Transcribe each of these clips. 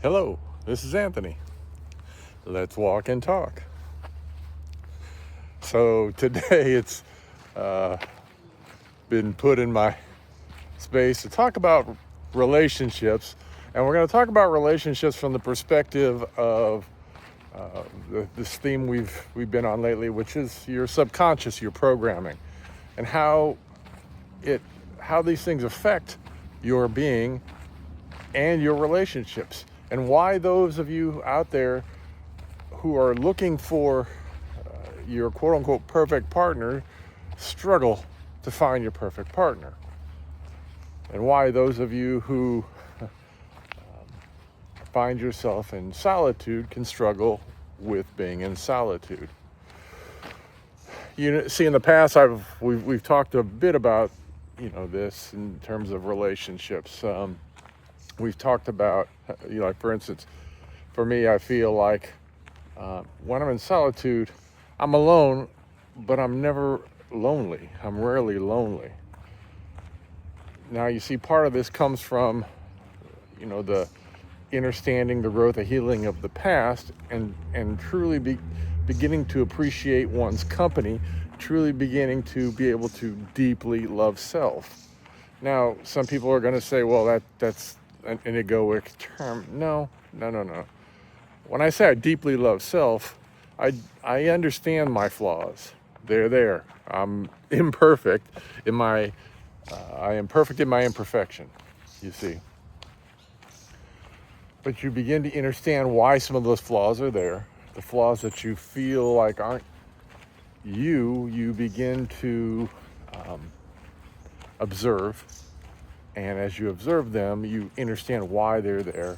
Hello, this is Anthony. Let's walk and talk. So today it's been put in my space to talk about relationships, and we're going to talk about relationships from the perspective of this theme we've been on lately, which is your subconscious, your programming, and how these things affect your being and your relationships, and why those of you out there who are looking for your quote-unquote perfect partner struggle to find your perfect partner, and why those of you who find yourself in solitude can struggle with being in solitude. See, in the past we've talked a bit about this in terms of relationships. We've talked about, like for instance, for me, I feel like when I'm in solitude, I'm alone, but I'm never lonely. I'm rarely lonely. Now, you see, part of this comes from, the understanding the growth, the healing of the past, and truly beginning to appreciate one's company, truly beginning to be able to deeply love self. Now, some people are going to say, well, that's an egoic term. No. When I say I deeply love self, I understand my flaws. They're there. I'm imperfect I am perfect in my imperfection, you see. But you begin to understand why some of those flaws are there. The flaws that you feel like aren't you begin to observe. And as you observe them, you understand why they're there,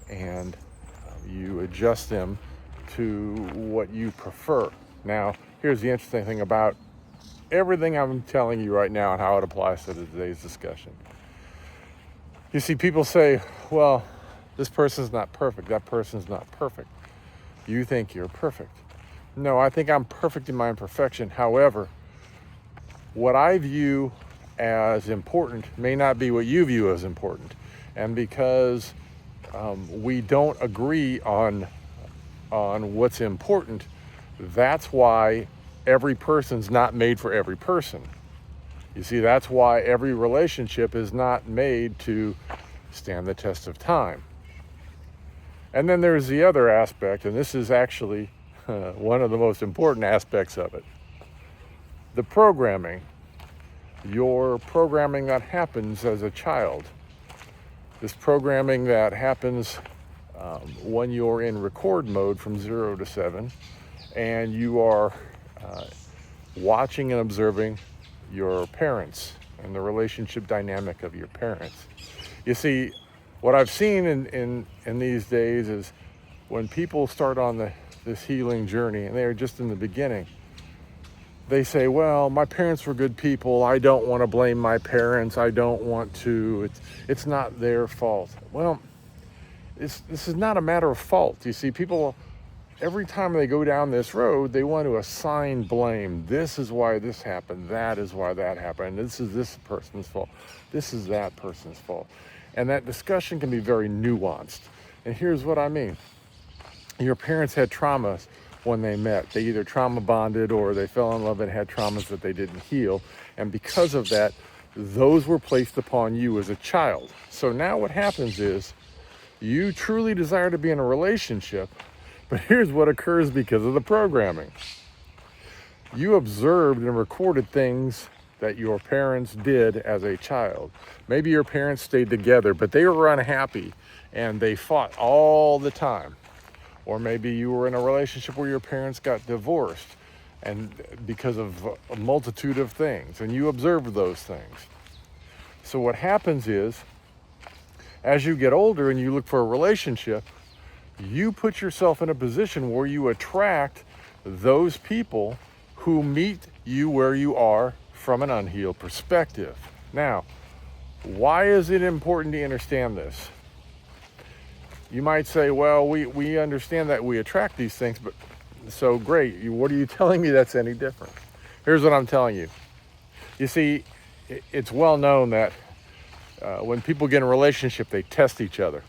and you adjust them to what you prefer. Now, here's the interesting thing about everything I'm telling you right now and how it applies to today's discussion. You see, people say, well, this person's not perfect, that person's not perfect. You think you're perfect. No, I think I'm perfect in my imperfection. However, what I view as important may not be what you view as important. And because we don't agree on what's important, that's why every person's not made for every person. You see, that's why every relationship is not made to stand the test of time. And then there's the other aspect, and this is actually one of the most important aspects of it. The programming. Your programming that happens as a child. This programming that happens when you're in record mode from 0 to 7, and you are watching and observing your parents and the relationship dynamic of your parents. You see, what I've seen in these days is when people start on this healing journey, and they're just in the beginning, they say, well, my parents were good people. I don't want to blame my parents. I don't want to. It's not their fault. Well, this is not a matter of fault. You see, people, every time they go down this road, they want to assign blame. This is why this happened. That is why that happened. This is this person's fault. This is that person's fault. And that discussion can be very nuanced. And here's what I mean. Your parents had traumas when they met. They either trauma bonded or they fell in love and had traumas that they didn't heal. And because of that, those were placed upon you as a child. So now what happens is you truly desire to be in a relationship, but here's what occurs because of the programming. You observed and recorded things that your parents did as a child. Maybe your parents stayed together, but they were unhappy and they fought all the time. Or maybe you were in a relationship where your parents got divorced, and because of a multitude of things, and you observed those things. So what happens is, as you get older and you look for a relationship, you put yourself in a position where you attract those people who meet you where you are from an unhealed perspective. Now, why is it important to understand this? You might say, well, we understand that we attract these things, but so great. What are you telling me that's any different? Here's what I'm telling you. You see, it's well known that when people get in a relationship, they test each other.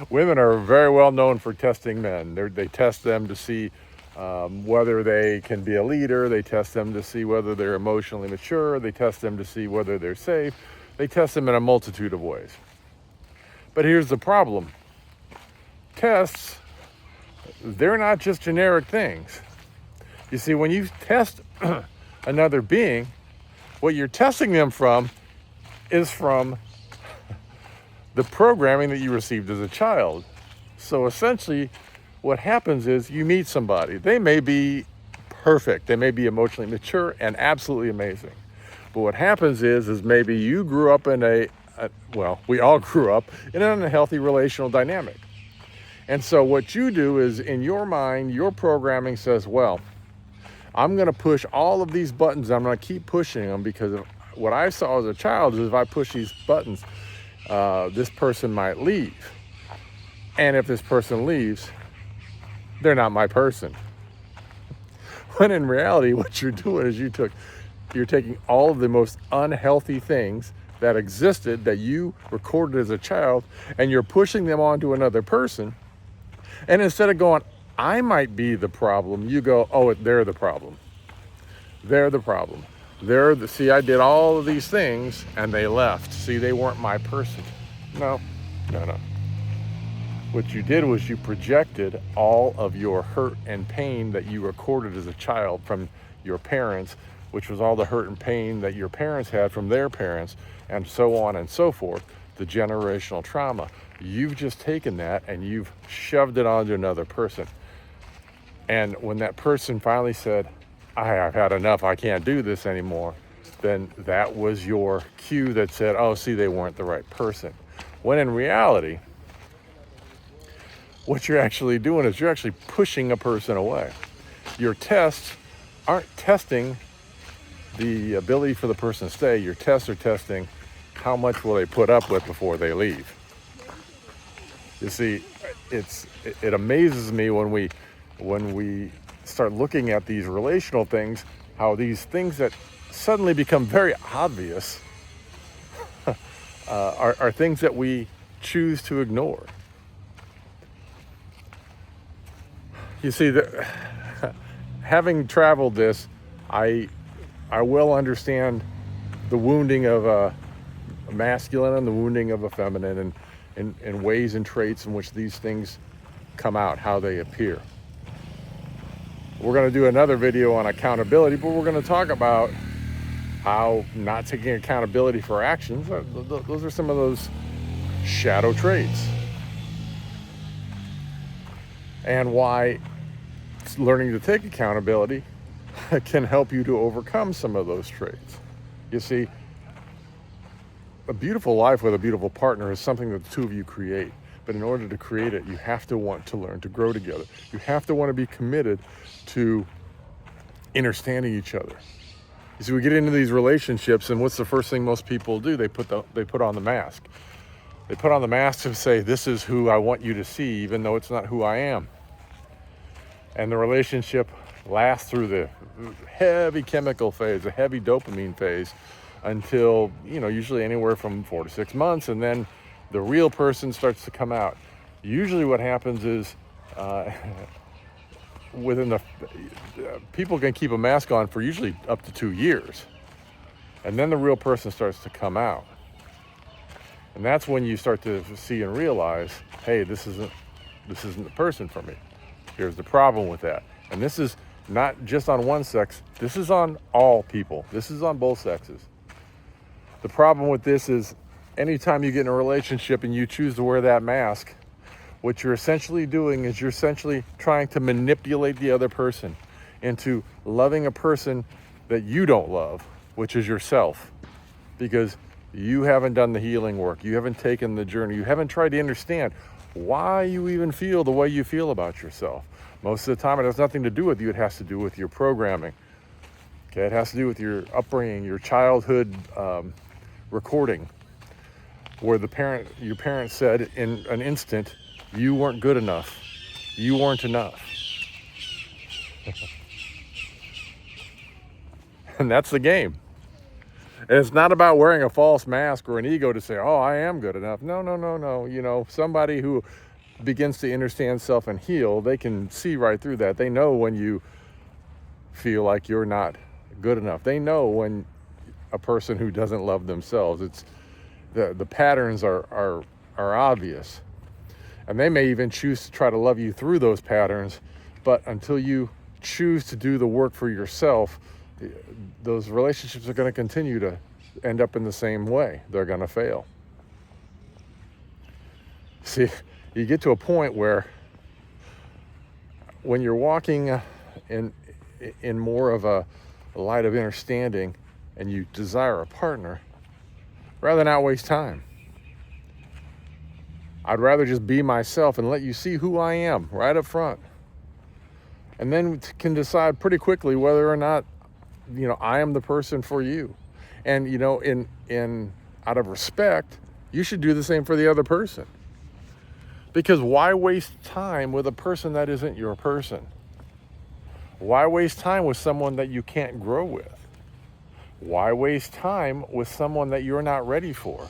Women are very well known for testing men. They test them to see whether they can be a leader. They test them to see whether they're emotionally mature. They test them to see whether they're safe. They test them in a multitude of ways. But here's the problem. Tests, they're not just generic things. You see, when you test another being, what you're testing them from is from the programming that you received as a child. So essentially, what happens is you meet somebody. They may be perfect. They may be emotionally mature and absolutely amazing. But what happens is maybe you grew up in well, we all grew up in an unhealthy relational dynamic. And so what you do is, in your mind, your programming says, well, I'm going to push all of these buttons. I'm going to keep pushing them because of what I saw as a child is if I push these buttons, this person might leave. And if this person leaves, they're not my person. When in reality, what you're doing is you're taking all of the most unhealthy things that existed that you recorded as a child, and you're pushing them onto another person. And instead of going, I might be the problem, you go, oh, they're the problem. They're the problem. See, I did all of these things and they left. See, they weren't my person. No. What you did was you projected all of your hurt and pain that you recorded as a child from your parents, which was all the hurt and pain that your parents had from their parents, and so on and so forth, the generational trauma. You've just taken that and you've shoved it onto another person. And when that person finally said, I've had enough, I can't do this anymore, then that was your cue that said, oh, see, they weren't the right person. When in reality, what you're actually doing is you're actually pushing a person away. Your tests aren't testing the ability for the person to stay. Your tests are testing how much will they put up with before they leave. You see, it amazes me when we start looking at these relational things, how these things that suddenly become very obvious are things that we choose to ignore. You see, having traveled this, I will understand the wounding of a masculine and the wounding of a feminine, and ways and traits in which these things come out, how they appear. We're going to do another video on accountability, but we're going to talk about how not taking accountability for actions, those are some of those shadow traits. And why learning to take accountability can help you to overcome some of those traits. You see, a beautiful life with a beautiful partner is something that the two of you create. But in order to create it, you have to want to learn to grow together. You have to want to be committed to understanding each other. You see, we get into these relationships, and what's the first thing most people do? They put on the mask. They put on the mask to say, this is who I want you to see, even though it's not who I am. And the relationship lasts through the heavy chemical phase, the heavy dopamine phase, until, usually anywhere from 4 to 6 months, and then the real person starts to come out. Usually what happens is people can keep a mask on for usually up to 2 years. And then the real person starts to come out. And that's when you start to see and realize, hey, this isn't the person for me. Here's the problem with that. And this is not just on one sex, this is on all people. This is on both sexes. The problem with this is anytime you get in a relationship and you choose to wear that mask, what you're essentially doing is you're essentially trying to manipulate the other person into loving a person that you don't love, which is yourself, because you haven't done the healing work. You haven't taken the journey. You haven't tried to understand why you even feel the way you feel about yourself. Most of the time, it has nothing to do with you. It has to do with your programming. Okay, it has to do with your upbringing, your childhood recording, where your parents said in an instant, you weren't good enough. You weren't enough. And that's the game. And it's not about wearing a false mask or an ego to say, oh, I am good enough. No, no, no, no. You know, somebody who begins to understand self and heal, they can see right through that. They know when you feel like you're not good enough. They know when a person who doesn't love themselves. It's the patterns are obvious. And they may even choose to try to love you through those patterns, but until you choose to do the work for yourself, those relationships are going to continue to end up in the same way. They're going to fail. See, you get to a point where when you're walking in more of a light of understanding and you desire a partner, rather not waste time. I'd rather just be myself and let you see who I am right up front. And then can decide pretty quickly whether or not, you know, I am the person for you. And, you know, in out of respect, you should do the same for the other person. Because why waste time with a person that isn't your person? Why waste time with someone that you can't grow with? Why waste time with someone that you're not ready for?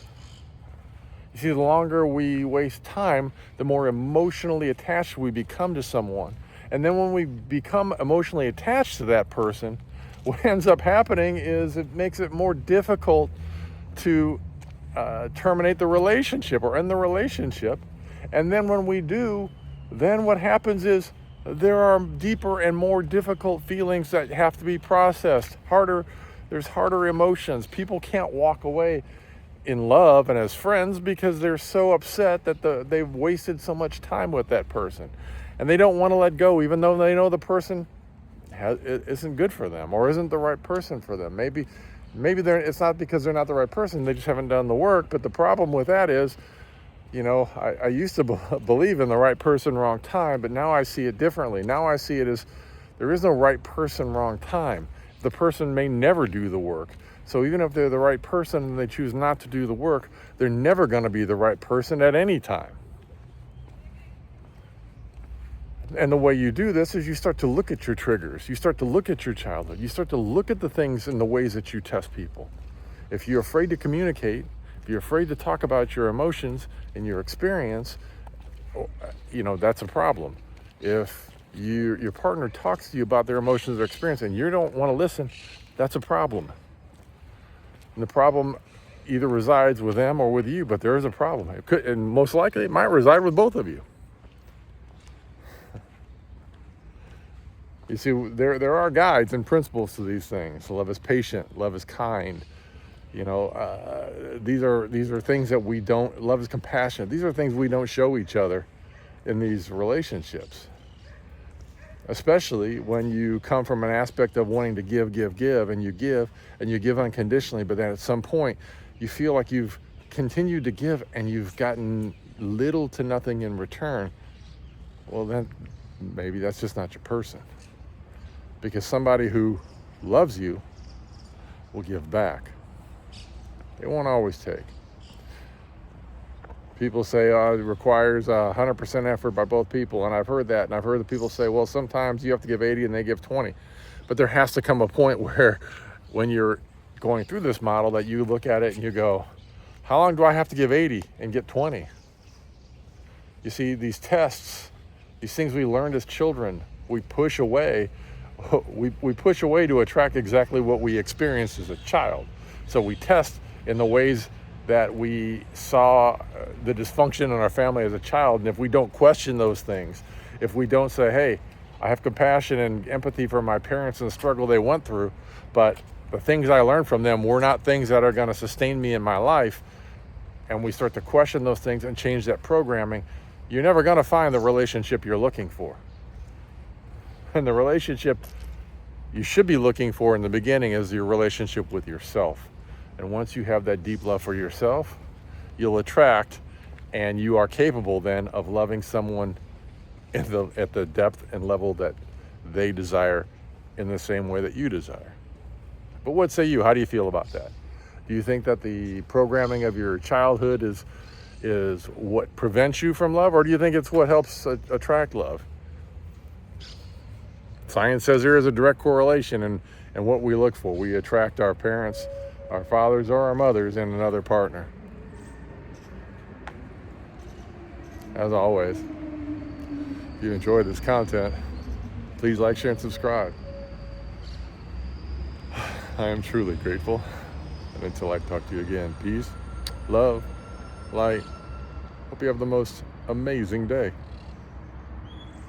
You see, the longer we waste time, the more emotionally attached we become to someone. And then when we become emotionally attached to that person, what ends up happening is it makes it more difficult to terminate the relationship or end the relationship. And then when we do, then what happens is there are deeper and more difficult feelings that have to be processed. There's harder emotions. People can't walk away in love and as friends because they're so upset that they've wasted so much time with that person. And they don't want to let go, even though they know the person isn't good for them or isn't the right person for them. Maybe it's not because they're not the right person, they just haven't done the work. But the problem with that is, you know, I used to believe in the right person, wrong time, but now I see it differently. Now I see it as there is no right person, wrong time. The person may never do the work. So even if they're the right person and they choose not to do the work, they're never going to be the right person at any time. And the way you do this is you start to look at your triggers. You start to look at your childhood. You start to look at the things and the ways that you test people. If you're afraid to communicate, if you're afraid to talk about your emotions and your experience, you know, that's a problem. If your partner talks to you about their emotions or experience and you don't want to listen, that's a problem. And the problem either resides with them or with you, but there is a problem. It could, and most likely it might reside with both of you. You see, there are guides and principles to these things. Love is patient. Love is kind. You know, these are things that we don't. Love is compassionate. These are things we don't show each other in these relationships. Especially when you come from an aspect of wanting to give, and you give unconditionally, but then at some point you feel like you've continued to give and you've gotten little to nothing in return. Well, then maybe that's just not your person. Because somebody who loves you will give back. They won't always take. People say it requires 100% effort by both people, and I've heard that, and I've heard the people say, well, sometimes you have to give 80 and they give 20. But there has to come a point where when you're going through this model that you look at it and you go, how long do I have to give 80 and get 20? You see, these tests, these things we learned as children, we push away. We push away to attract exactly what we experienced as a child. So we test in the ways that we saw the dysfunction in our family as a child. And if we don't question those things, if we don't say, hey, I have compassion and empathy for my parents and the struggle they went through, but the things I learned from them were not things that are going to sustain me in my life, and we start to question those things and change that programming, you're never going to find the relationship you're looking for. And the relationship you should be looking for in the beginning is your relationship with yourself. And once you have that deep love for yourself, you'll attract, and you are capable then of loving someone at the depth and level that they desire in the same way that you desire. But what say you? How do you feel about that? Do you think that the programming of your childhood is what prevents you from love, or do you think it's what helps attract love? Science says there is a direct correlation in what we look for. We attract our parents' our fathers or our mothers and another partner. As always, if you enjoy this content, please like, share, and subscribe. I am truly grateful. And until I talk to you again, peace, love, light. Hope you have the most amazing day.